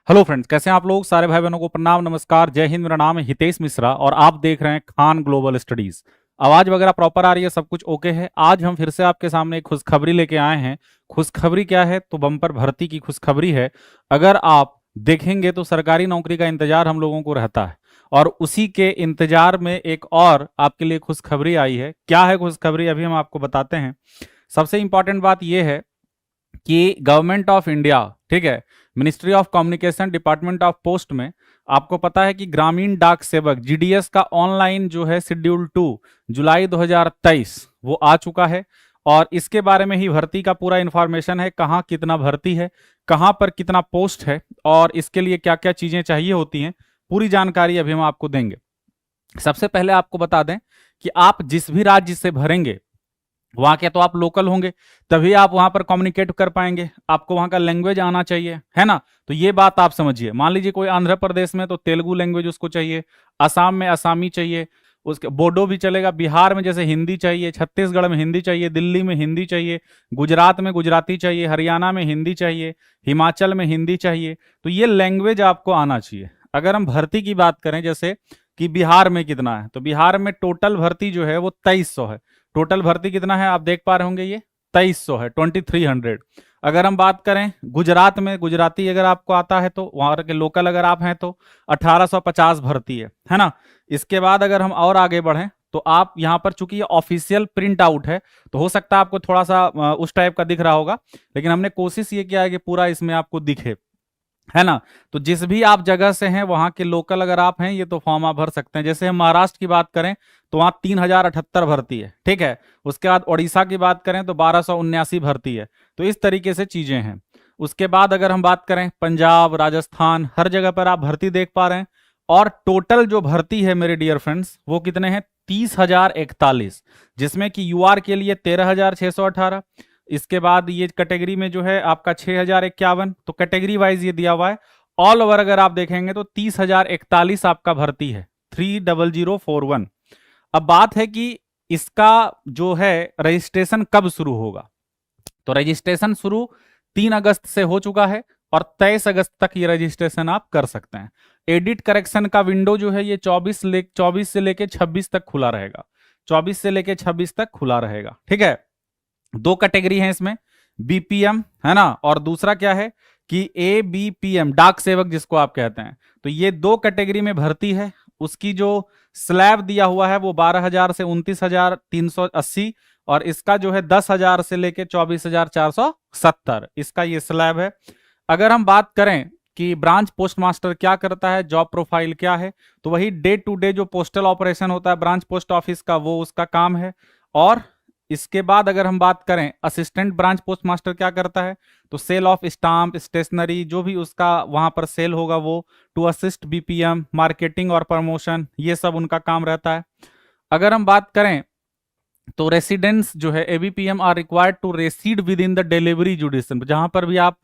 Hello friends, कैसे हैं आप लोग। सारे भाई बहनों को प्रणाम, नमस्कार, जय हिंद। मेरा नाम है हितेश मिश्रा और आप देख रहे हैं खान ग्लोबल स्टडीज। आवाज वगैरह प्रॉपर आ रही है, सब कुछ ओके है। आज हम फिर से आपके सामने एक खुशखबरी लेके आए हैं। खुशखबरी क्या है? तो बम्पर भर्ती की खुशखबरी है। अगर आप देखेंगे तो सरकारी नौकरी का इंतजार हम लोगों को रहता है और उसी के इंतजार में एक और आपके लिए खुशखबरी आई है। क्या है खुशखबरी, अभी हम आपको बताते हैं। सबसे इंपॉर्टेंट बात यह है कि गवर्नमेंट ऑफ इंडिया, ठीक है, ministry of communication, department of post में आपको पता है कि ग्रामीण डाक सेवक जीडीएस का ऑनलाइन जो है शेड्यूल 2 जुलाई 2023 वो आ चुका है। और इसके बारे में ही भर्ती का पूरा इंफॉर्मेशन है, कहाँ कितना भर्ती है, कहाँ पर कितना पोस्ट है और इसके लिए क्या क्या चीजें चाहिए होती हैं, पूरी जानकारी अभी हम आपको देंगे। सबसे पहले आपको बता दें कि आप जिस भी राज्य से भरेंगे वहां के तो आप लोकल होंगे, तभी आप वहां पर कम्युनिकेट कर पाएंगे। आपको वहां का लैंग्वेज आना चाहिए, है ना। तो ये बात आप समझिए। मान लीजिए कोई आंध्र प्रदेश में तो तेलुगु लैंग्वेज उसको चाहिए, असम में असामी चाहिए, उसके बोडो भी चलेगा, बिहार में जैसे हिंदी चाहिए, छत्तीसगढ़ में हिंदी चाहिए, दिल्ली में हिंदी चाहिए, गुजरात में गुजराती चाहिए, हरियाणा में हिंदी चाहिए, हिमाचल में हिंदी चाहिए। तो ये लैंग्वेज आपको आना चाहिए। अगर हम भर्ती की बात करें, जैसे कि बिहार में कितना है, तो बिहार में टोटल भर्ती जो है वो 2300 है। टोटल भर्ती कितना है आप देख पा रहे होंगे, ये 2300 है, 2300। अगर हम बात करें गुजरात में, गुजराती अगर आपको आता है तो वहां के लोकल अगर आप हैं तो 1850 भर्ती है ना। इसके बाद अगर हम और आगे बढ़ें तो आप यहां पर, चूंकि ये ऑफिशियल प्रिंट आउट है तो हो सकता है आपको थोड़ा सा उस टाइप का दिख रहा होगा, लेकिन हमने कोशिश ये किया है कि पूरा इसमें आपको दिखे, है ना। तो जिस भी आप जगह से हैं वहां के लोकल अगर आप हैं, ये तो फॉर्म आप भर सकते हैं। जैसे हम महाराष्ट्र की बात करें तो वहां 3078 भर्ती है, ठीक है। उसके बाद उड़ीसा की बात करें तो 1279 भर्ती है। तो इस तरीके से चीजें हैं। उसके बाद अगर हम बात करें पंजाब, राजस्थान, हर जगह पर आप भर्ती देख पा रहे हैं। और टोटल जो भर्ती है मेरे डियर फ्रेंड्स वो कितने हैं? 30,041, जिसमें कि यूआर के लिए 13,618। इसके बाद ये कैटेगरी में जो है आपका 6,051, तो कैटेगरी वाइज ये दिया हुआ है। ऑल ओवर अगर आप देखेंगे तो 30,041 आपका भर्ती है, 30041। अब बात है कि इसका जो है रजिस्ट्रेशन कब शुरू होगा। तो रजिस्ट्रेशन शुरू 3 अगस्त से हो चुका है और 23 अगस्त तक ये रजिस्ट्रेशन आप कर सकते हैं। एडिट करेक्शन का विंडो जो है ये 24 से लेके 26 तक खुला रहेगा। 24 से लेके 26 तक खुला रहेगा, ठीक है। दो कैटेगरी है इसमें, बीपीएम, है ना, और दूसरा क्या है कि एबीपीएम, डाक सेवक जिसको आप कहते हैं। तो ये दो कैटेगरी में भर्ती है। उसकी जो स्लैब दिया हुआ है वो 12,000 से 29,380 और इसका जो है 10,000 से लेके 24,470 इसका ये स्लैब है। अगर हम बात करें कि ब्रांच पोस्ट मास्टर क्या करता है, जॉब प्रोफाइल क्या है, तो वही डे टू डे जो पोस्टल ऑपरेशन होता है ब्रांच पोस्ट ऑफिस का, वो उसका काम है। और इसके बाद अगर हम बात करें असिस्टेंट ब्रांच पोस्ट मास्टर क्या करता है, तो सेल ऑफ स्टाम्प, स्टेशनरी, जो भी उसका वहां पर सेल होगा वो, टू असिस्ट बीपीएम, मार्केटिंग और प्रमोशन, ये सब उनका काम रहता है। अगर हम बात करें तो रेसिडेंट्स जो है ABPM are required to reside within the delivery jurisdiction, जहां पर भी आप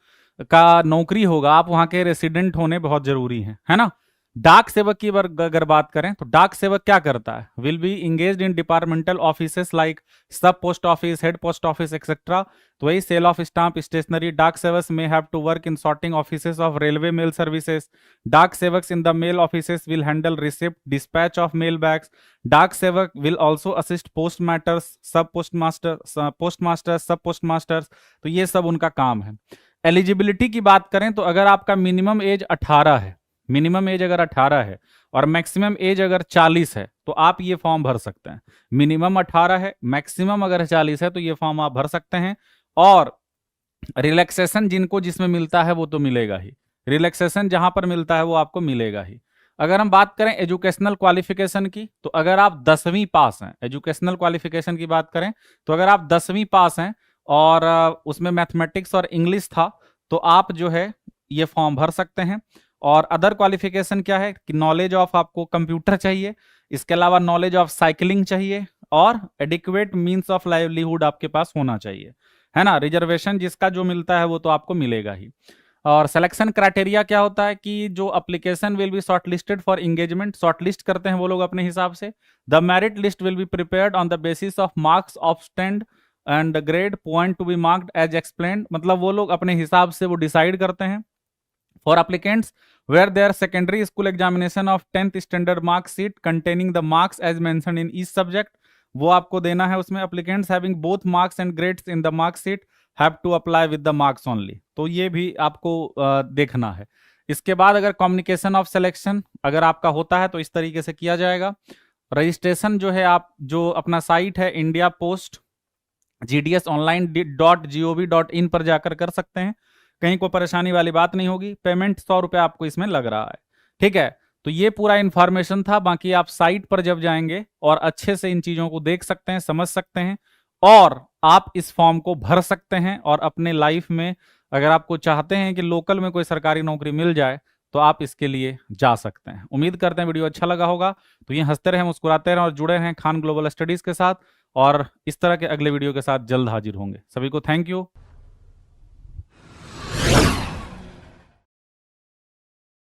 का नौकरी होगा आप वहां के रेसिडेंट होने बहुत जरूरी है ना। डाक सेवक की अगर बात करें तो डाक सेवक क्या करता है, will be engaged in departmental offices like sub post office, head post office etcetera. तो वही sale of stamp, stationery. Dak Sevaks may have to work in sorting offices of railway mail services. Dak Sevaks in the mail offices will handle receipt, dispatch of mail bags. Dak Sevak will also assist post masters, sub post masters, sub post masters. तो ये सब उनका काम है। Eligibility की बात करें तो अगर आपका मिनिमम एज 18 है, मिनिमम एज अगर 18 है और मैक्सिमम एज अगर 40 है तो आप ये फॉर्म भर सकते हैं। मिनिमम 18 है, मैक्सिमम अगर 40 है तो ये फॉर्म आप भर सकते हैं। और रिलैक्सेशन जिनको जिसमें मिलता है वो तो मिलेगा ही, रिलैक्सेशन जहां पर मिलता है वो आपको मिलेगा ही। अगर हम बात करें एजुकेशनल क्वालिफिकेशन की तो अगर आप 10वीं पास हैं, एजुकेशनल क्वालिफिकेशन की बात करें तो अगर आप 10वीं पास हैं और उसमें मैथमेटिक्स और इंग्लिश था तो आप जो है ये फॉर्म भर सकते हैं। और अदर क्वालिफिकेशन क्या है कि नॉलेज ऑफ आपको कंप्यूटर चाहिए, इसके अलावा नॉलेज ऑफ साइकिलिंग चाहिए और एडिक्वेट मींस ऑफ लाइवलीहुड आपके पास होना चाहिए, है ना। रिजर्वेशन जिसका जो मिलता है वो तो आपको मिलेगा ही। और सिलेक्शन क्राइटेरिया क्या होता है कि जो application will be shortlisted for engagement, shortlist करते हैं वो लोग अपने हिसाब से। The merit list will be prepared on the basis of marks of stand and grade point to be marked as explained, मतलब वो लोग अपने हिसाब से वो डिसाइड करते हैं। For applicants where their secondary school examination of 10th standard mark sheet containing the marks as mentioned in each subject, वो आपको देना है उसमें। applicants having both marks and grades in the mark sheet have to apply with the marks only, तो ये भी आपको देखना है। इसके बाद अगर कम्युनिकेशन ऑफ सिलेक्शन अगर आपका होता है तो इस तरीके से किया जाएगा। रजिस्ट्रेशन जो है आप जो अपना साइट है इंडिया पोस्ट GDSonline.gov.in पर जाकर कर सकते हैं, कहीं कोई परेशानी वाली बात नहीं होगी। पेमेंट 100 रुपये आपको इसमें लग रहा है, ठीक है। तो ये पूरा इंफॉर्मेशन था, बाकी आप साइट पर जब जाएंगे और अच्छे से इन चीजों को देख सकते हैं, समझ सकते हैं और आप इस फॉर्म को भर सकते हैं और अपने लाइफ में अगर आपको चाहते हैं कि लोकल में कोई सरकारी नौकरी मिल जाए तो आप इसके लिए जा सकते हैं। उम्मीद करते हैं वीडियो अच्छा लगा होगा, तो ये हंसते रहें, मुस्कुराते रहें और जुड़े रहें खान ग्लोबल स्टडीज के साथ, और इस तरह के अगले वीडियो के साथ जल्द हाजिर होंगे। सभी को थैंक यू।